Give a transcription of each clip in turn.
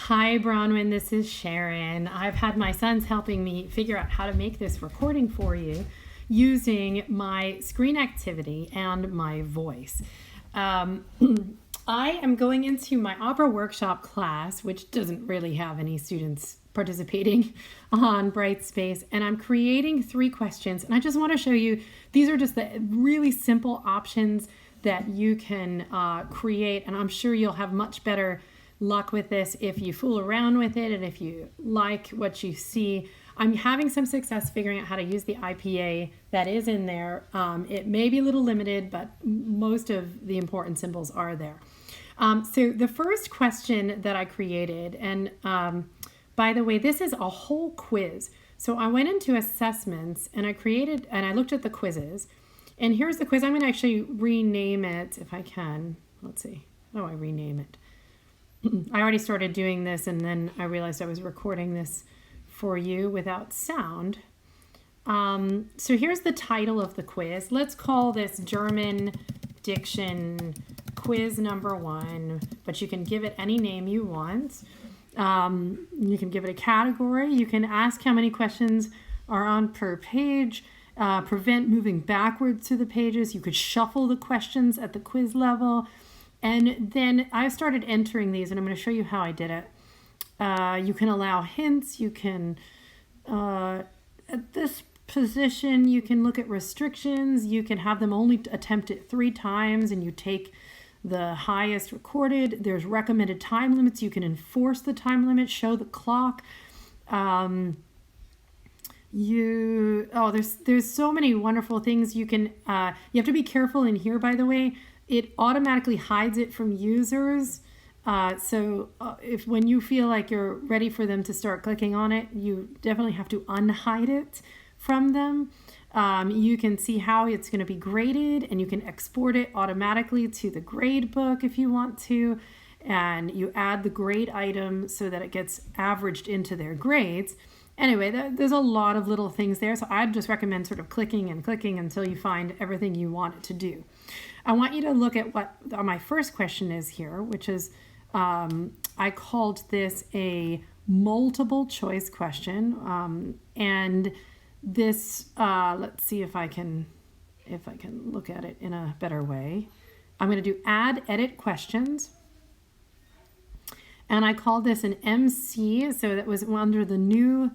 Hi, Bronwyn. This is Sharon. I've had my sons helping me figure out how to make this recording for you using my screen activity and my voice. I am going into my opera workshop class, which doesn't really have any students participating on Brightspace, and I'm creating 3 questions. And I just want to show you, these are just the really simple options that you can create, and I'm sure you'll have much better luck with this if you fool around with it and if you like what you see. I'm having some success figuring out how to use the IPA that is in there. It may be a little limited, but most of the important symbols are there. So the first question that I created, and by the way, this is a whole quiz. So I went into assessments and I looked at the quizzes. And here's the quiz. I'm going to actually rename it if I can. Let's see. How do I rename it? I already started doing this, and then I realized I was recording this for you without sound. So here's the title of the quiz. Let's call this German Diction Quiz Number 1, but you can give it any name you want. You can give it a category. You can ask how many questions are on per page. Prevent moving backwards through the pages. You could shuffle the questions at the quiz level. And then I started entering these, and I'm going to show you how I did it. You can allow hints. You can, at this position, you can look at restrictions. You can have them only attempt it 3 times, and you take the highest recorded. There's recommended time limits. You can enforce the time limit, show the clock. There's so many wonderful things you can, you have to be careful in here, by the way. It automatically hides it from users. So if when you feel like you're ready for them to start clicking on it, you definitely have to unhide it from them. You can see how it's going to be graded, and you can export it automatically to the grade book if you want to. And you add the grade item so that it gets averaged into their grades. Anyway, there's a lot of little things there, so I'd just recommend sort of clicking and clicking until you find everything you want it to do. I want you to look at what my first question is here, which is, I called this a multiple choice question, and this, let's see if I can look at it in a better way. I'm going to do add edit questions. And I called this an MC, so that was under the new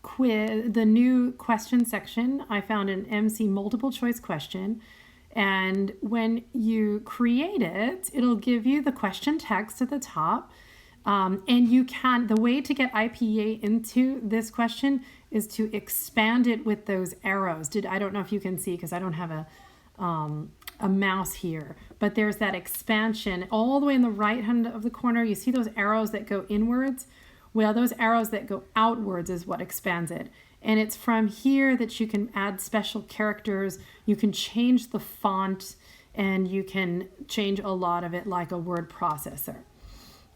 quiz, the new question section. I found an MC multiple choice question. And when you create it, it'll give you the question text at the top. And you can, the way to get IPA into this question is to expand it with those arrows. I don't know if you can see because I don't have a mouse here, but there's that expansion all the way in the right hand of the corner. You see those arrows that go inwards? Well, those arrows that go outwards is what expands it. And it's from here that you can add special characters. You can change the font, and you can change a lot of it like a word processor.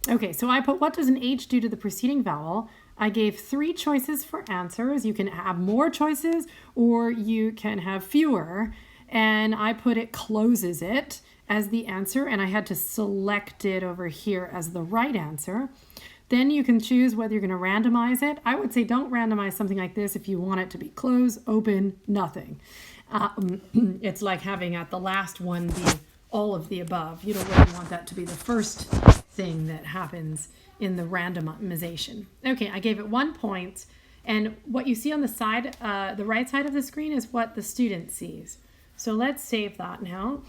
Okay, so I put, what does an H do to the preceding vowel? I gave 3 choices for answers. You can have more choices, or you can have fewer. And I put it closes it as the answer, and I had to select it over here as the right answer. Then you can choose whether you're going to randomize it. I would say don't randomize something like this if you want it to be close, open, nothing. It's like having at the last one be all of the above. You don't really want that to be the first thing that happens in the randomization. Okay, I gave it 1 point, and what you see on the side, the right side of the screen is what the student sees. So let's save that now.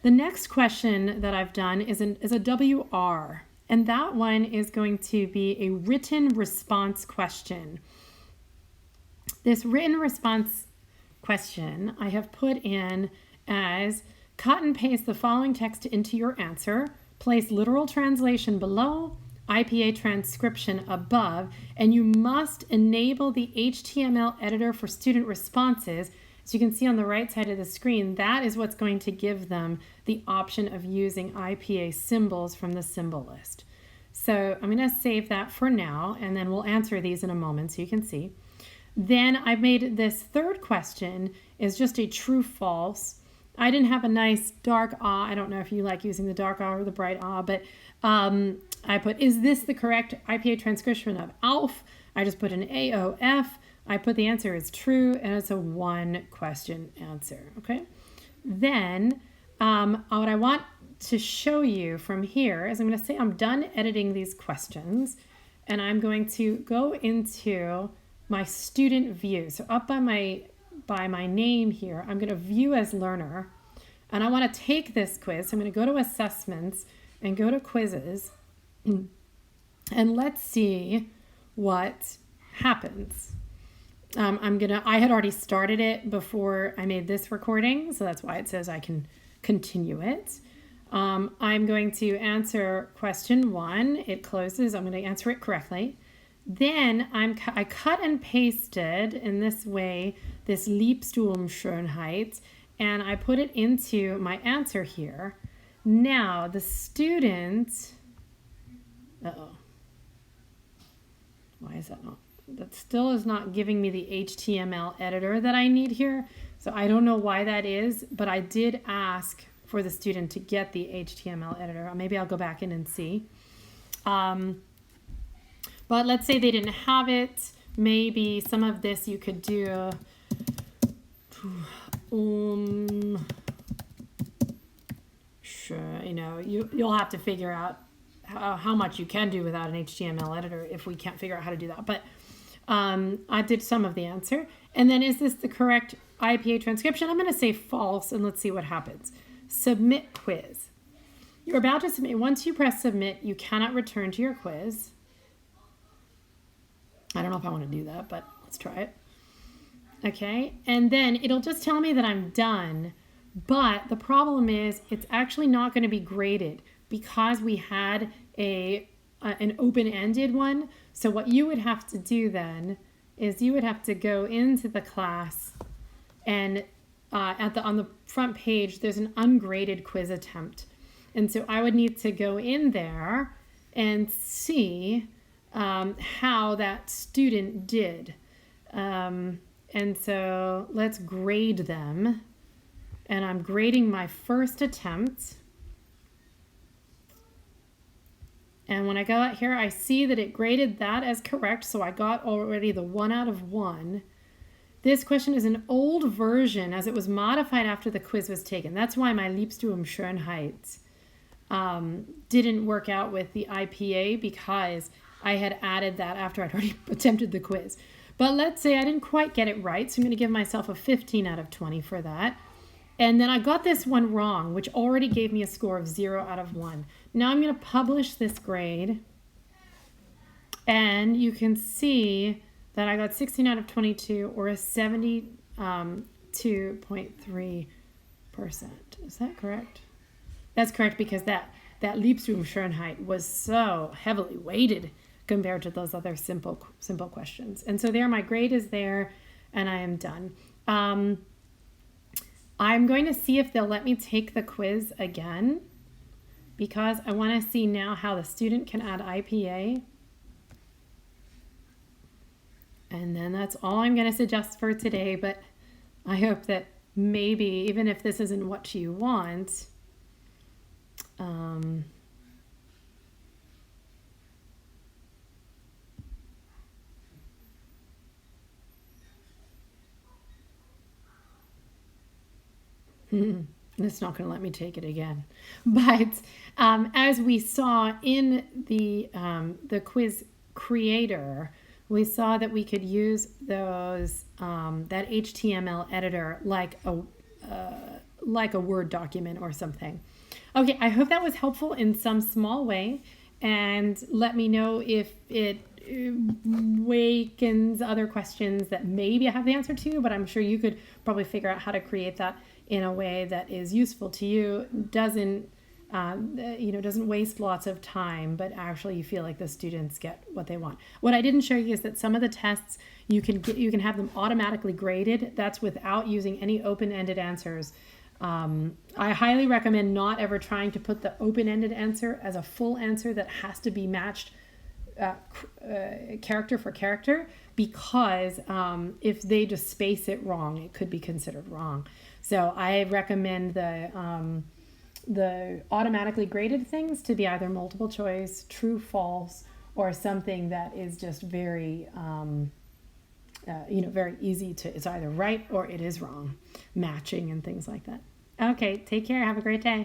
The next question that I've done is a WR, and that one is going to be a written response question. This written response question I have put in as cut and paste the following text into your answer, place literal translation below, IPA transcription above, and you must enable the HTML editor for student responses. So you can see on the right side of the screen, that is what's going to give them the option of using IPA symbols from the symbol list. So I'm going to save that for now, and then we'll answer these in a moment so you can see. Then I've made this third question is just a true false. I didn't have a nice dark ah. I don't know if you like using the dark ah or the bright ah, but I put, is this the correct IPA transcription of ALF? I just put an AOF. I put the answer is true, and it's a 1 question answer, okay? Then what I want to show you from here is I'm going to say I'm done editing these questions, and I'm going to go into my student view. So up by my name here, I'm going to view as learner, and I want to take this quiz. So I'm going to go to assessments and go to quizzes, and let's see what happens. I had already started it before I made this recording, so that's why it says I can continue it. I'm going to answer question 1. It closes. I'm going to answer it correctly. Then I cut and pasted in this way this Liebstumschönheit, and I put it into my answer here. Now the student, why is that not? That still is not giving me the HTML editor that I need here. So I don't know why that is, but I did ask for the student to get the HTML editor. Maybe I'll go back in and see. But let's say they didn't have it. Maybe some of this you could do. Sure, you'll have to figure out how much you can do without an HTML editor if we can't figure out how to do that. But I did some of the answer. And then, is this the correct IPA transcription? I'm going to say false, and let's see what happens. Submit quiz. You're about to submit. Once you press submit, you cannot return to your quiz. I don't know if I want to do that, but let's try it. Okay, and then it'll just tell me that I'm done. But the problem is it's actually not going to be graded because we had an open-ended one. So what you would have to do then is you would have to go into the class, and on the front page there's an ungraded quiz attempt, and so I would need to go in there and see how that student did, and so let's grade them, and I'm grading my first attempt. And when I go out here, I see that it graded that as correct, so I got already the 1 out of 1. This question is an old version as it was modified after the quiz was taken. That's why my Liebstumschönheit didn't work out with the IPA, because I had added that after I'd already attempted the quiz. But let's say I didn't quite get it right, so I'm going to give myself a 15 out of 20 for that. And then I got this one wrong, which already gave me a score of 0 out of 1. Now I'm going to publish this grade, and you can see that I got 16 out of 22, or a 72.3%. Is that correct? That's correct, because that Liebstumschönheit was so heavily weighted compared to those other simple questions. And so there, my grade is there, and I am done. I'm going to see if they'll let me take the quiz again, because I want to see now how the student can add IPA. And then that's all I'm going to suggest for today, but I hope that maybe, even if this isn't what you want, it's not going to let me take it again. But as we saw in the quiz creator, we saw that we could use those that HTML editor like a Word document or something. Okay, I hope that was helpful in some small way, and let me know if it wakens other questions that maybe I have the answer to, but I'm sure you could probably figure out how to create that in a way that is useful to you, doesn't waste lots of time, but actually you feel like the students get what they want. What I didn't show you is that some of the tests you can have them automatically graded. That's without using any open-ended answers. I highly recommend not ever trying to put the open-ended answer as a full answer that has to be matched character for character, because if they just space it wrong, it could be considered wrong. So I recommend the the automatically graded things to be either multiple choice, true, false, or something that is just very, very easy to, it's either right or it is wrong, matching and things like that. Okay, take care. Have a great day.